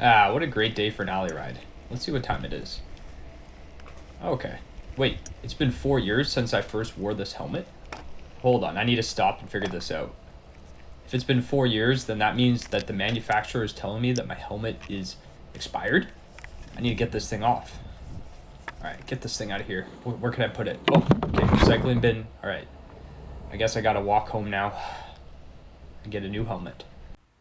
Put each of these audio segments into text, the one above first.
Ah, what a great day for an alley ride. Let's see what time it is. Okay. Wait, it's been 4 years since I first wore this helmet? Hold on, I need to stop and figure this out. If it's been 4 years, then that means that the manufacturer is telling me that my helmet is expired? I need to get this thing off. Alright, get this thing out of here. Where can I put it? Oh, okay, recycling bin. Alright. I guess I gotta walk home now and get a new helmet.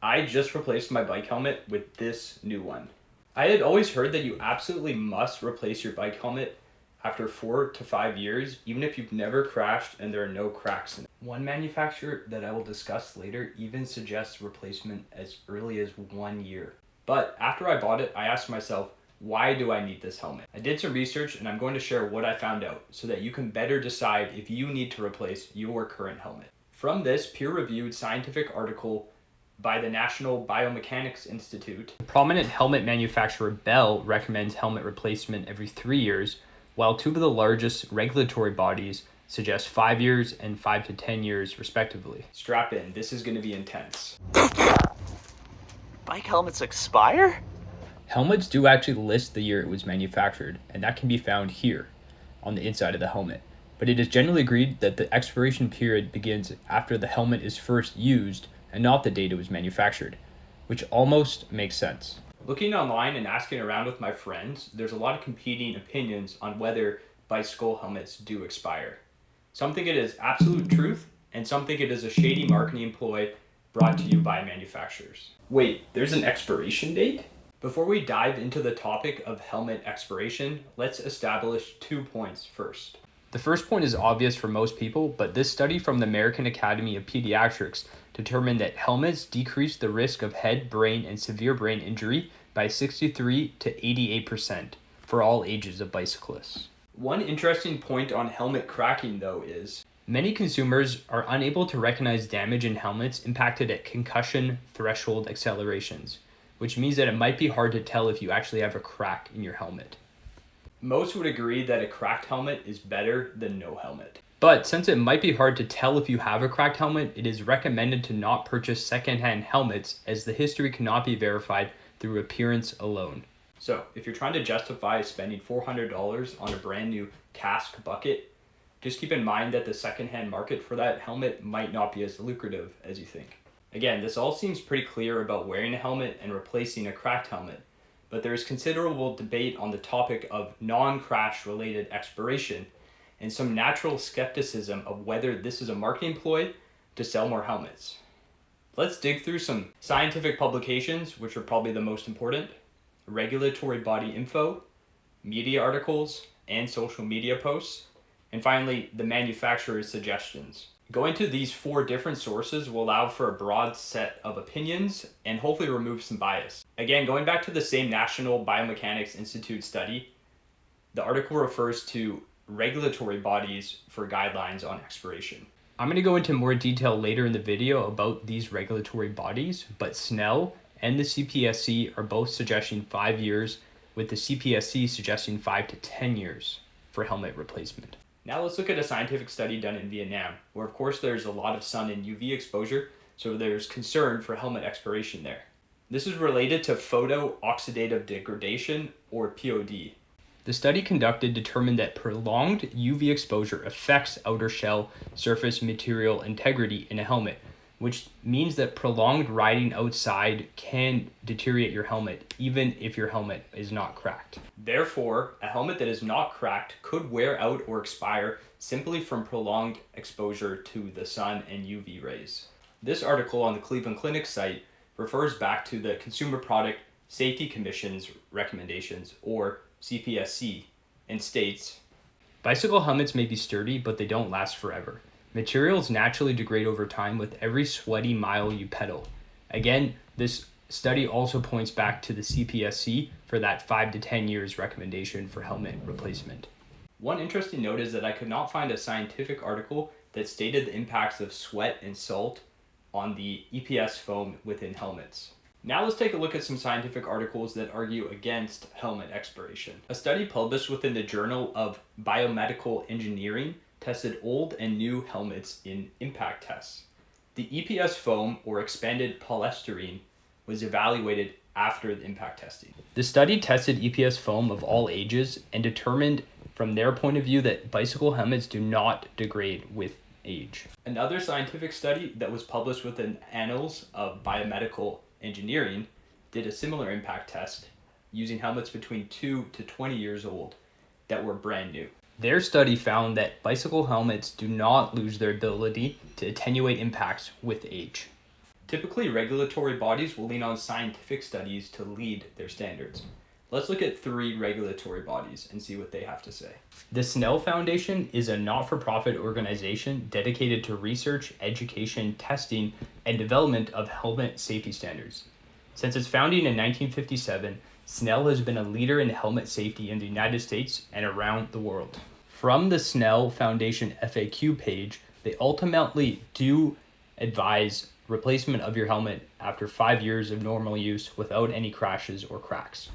I just replaced my bike helmet with this new one. I had always heard that you absolutely must replace your bike helmet after 4 to 5 years, even if you've never crashed and there are no cracks in it. One manufacturer that I will discuss later even suggests replacement as early as 1 year. But after I bought it, I asked myself, why do I need this helmet? I did some research and I'm going to share what I found out so that you can better decide if you need to replace your current helmet. From this peer-reviewed scientific article by the National Biomechanics Institute, the prominent helmet manufacturer Bell recommends helmet replacement every 3 years, while two of the largest regulatory bodies suggest 5 years and 5 to 10 years respectively. Strap in, this is going to be intense. Bike helmets expire? Helmets do actually list the year it was manufactured, and that can be found here on the inside of the helmet. But it is generally agreed that the expiration period begins after the helmet is first used and not the date it was manufactured, which almost makes sense. Looking online and asking around with my friends, there's a lot of competing opinions on whether bicycle helmets do expire. Some think it is absolute truth, and some think it is a shady marketing ploy brought to you by manufacturers. Wait, there's an expiration date? Before we dive into the topic of helmet expiration, let's establish 2 points first. The first point is obvious for most people, but this study from the American Academy of Pediatrics determined that helmets decrease the risk of head, brain, and severe brain injury by 63 to 88% for all ages of bicyclists. One interesting point on helmet cracking, though, is many consumers are unable to recognize damage in helmets impacted at concussion threshold accelerations, which means that it might be hard to tell if you actually have a crack in your helmet. Most would agree that a cracked helmet is better than no helmet. But since it might be hard to tell if you have a cracked helmet, it is recommended to not purchase secondhand helmets as the history cannot be verified through appearance alone. So, if you're trying to justify spending $400 on a brand new cask bucket, just keep in mind that the secondhand market for that helmet might not be as lucrative as you think. Again, this all seems pretty clear about wearing a helmet and replacing a cracked helmet, but there is considerable debate on the topic of non-crash related expiration and some natural skepticism of whether this is a marketing ploy to sell more helmets. Let's dig through some scientific publications, which are probably the most important, regulatory body info, media articles, and social media posts, and finally, the manufacturer's suggestions. Going to these 4 different sources will allow for a broad set of opinions and hopefully remove some bias. Again, going back to the same National Biomechanics Institute study, the article refers to regulatory bodies for guidelines on expiration. I'm going to go into more detail later in the video about these regulatory bodies, but Snell and the CPSC are both suggesting 5 years, with the CPSC suggesting 5 to 10 years for helmet replacement. Now let's look at a scientific study done in Vietnam, where of course there's a lot of sun and UV exposure, so there's concern for helmet expiration there. This is related to photo-oxidative degradation, or POD. The study conducted determined that prolonged UV exposure affects outer shell surface material integrity in a helmet, which means that prolonged riding outside can deteriorate your helmet, even if your helmet is not cracked. Therefore, a helmet that is not cracked could wear out or expire simply from prolonged exposure to the sun and UV rays. This article on the Cleveland Clinic site refers back to the Consumer Product Safety Commission's recommendations, or CPSC, and states, bicycle helmets may be sturdy, but they don't last forever. Materials naturally degrade over time with every sweaty mile you pedal. Again, this study also points back to the CPSC for that 5 to 10 years recommendation for helmet replacement. One interesting note is that I could not find a scientific article that stated the impacts of sweat and salt on the EPS foam within helmets. Now let's take a look at some scientific articles that argue against helmet expiration. A study published within the Journal of Biomedical Engineering tested old and new helmets in impact tests. The EPS foam, or expanded polystyrene, was evaluated after the impact testing. The study tested EPS foam of all ages and determined from their point of view that bicycle helmets do not degrade with age. Another scientific study that was published within Annals of Biomedical Engineering did a similar impact test using helmets between 2 to 20 years old that were brand new. Their study found that bicycle helmets do not lose their ability to attenuate impacts with age. Typically, regulatory bodies will lean on scientific studies to lead their standards. Let's look at 3 regulatory bodies and see what they have to say. The Snell Foundation is a not-for-profit organization dedicated to research, education, testing, and development of helmet safety standards. Since its founding in 1957, Snell has been a leader in helmet safety in the United States and around the world. From the Snell Foundation FAQ page, they ultimately do advise replacement of your helmet after 5 years of normal use without any crashes or cracks.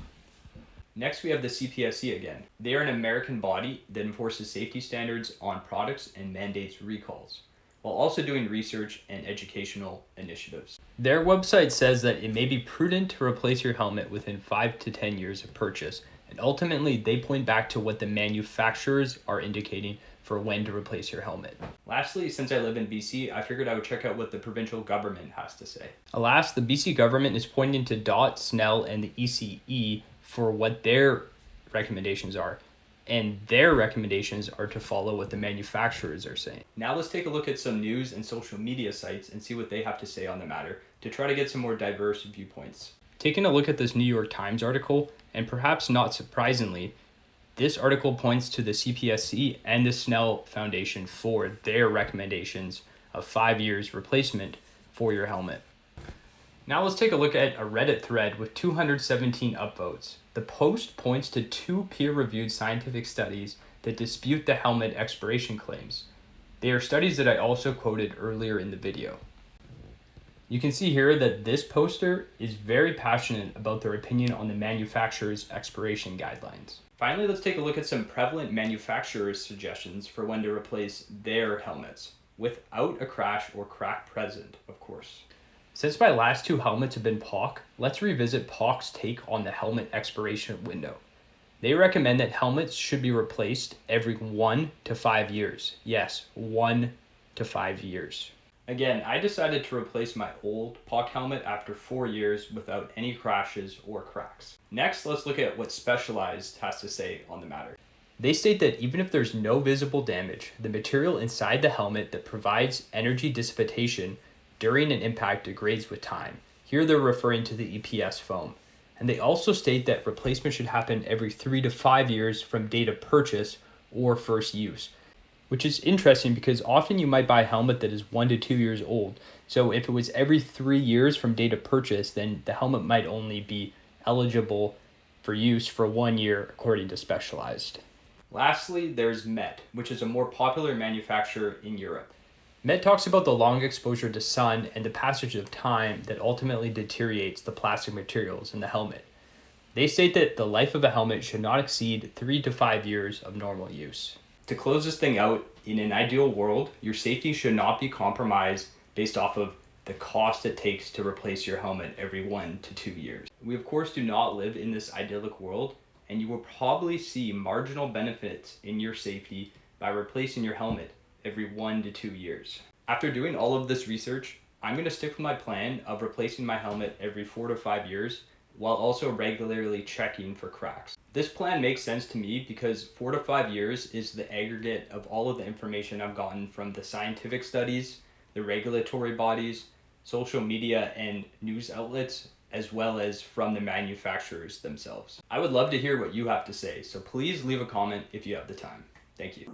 Next, we have the CPSC again. They are an American body that enforces safety standards on products and mandates recalls, while also doing research and educational initiatives. Their website says that it may be prudent to replace your helmet within 5 to 10 years of purchase, and ultimately they point back to what the manufacturers are indicating for when to replace your helmet. Lastly, since I live in BC, I figured I would check out what the provincial government has to say. Alas, the BC government is pointing to DOT, Snell, and the ECE for what their recommendations are, and their recommendations are to follow what the manufacturers are saying. Now let's take a look at some news and social media sites and see what they have to say on the matter to try to get some more diverse viewpoints. Taking a look at this New York Times article, and perhaps not surprisingly, this article points to the CPSC and the Snell Foundation for their recommendations of 5 years replacement for your helmet. Now let's take a look at a Reddit thread with 217 upvotes. The post points to 2 peer-reviewed scientific studies that dispute the helmet expiration claims. They are studies that I also quoted earlier in the video. You can see here that this poster is very passionate about their opinion on the manufacturer's expiration guidelines. Finally, let's take a look at some prevalent manufacturers' suggestions for when to replace their helmets, without a crash or crack present, of course. Since my last 2 helmets have been POC, let's revisit POC's take on the helmet expiration window. They recommend that helmets should be replaced every 1 to 5 years. Yes, 1 to 5 years. Again, I decided to replace my old POC helmet after 4 years without any crashes or cracks. Next, let's look at what Specialized has to say on the matter. They state that even if there's no visible damage, the material inside the helmet that provides energy dissipation during an impact degrades with time. Here they're referring to the EPS foam. And they also state that replacement should happen every 3 to 5 years from date of purchase or first use, which is interesting because often you might buy a helmet that is 1 to 2 years old. So if it was every 3 years from date of purchase, then the helmet might only be eligible for use for 1 year according to Specialized. Lastly, there's Met, which is a more popular manufacturer in Europe. Met talks about the long exposure to sun and the passage of time that ultimately deteriorates the plastic materials in the helmet. They state that the life of a helmet should not exceed 3 to 5 years of normal use. To close this thing out, in an ideal world, your safety should not be compromised based off of the cost it takes to replace your helmet every 1 to 2 years. We of course do not live in this idyllic world, and you will probably see marginal benefits in your safety by replacing your helmet every 1 to 2 years. After doing all of this research, I'm going to stick with my plan of replacing my helmet every 4 to 5 years while also regularly checking for cracks. This plan makes sense to me because 4 to 5 years is the aggregate of all of the information I've gotten from the scientific studies, the regulatory bodies, social media and news outlets, as well as from the manufacturers themselves. I would love to hear what you have to say, so please leave a comment if you have the time. Thank you.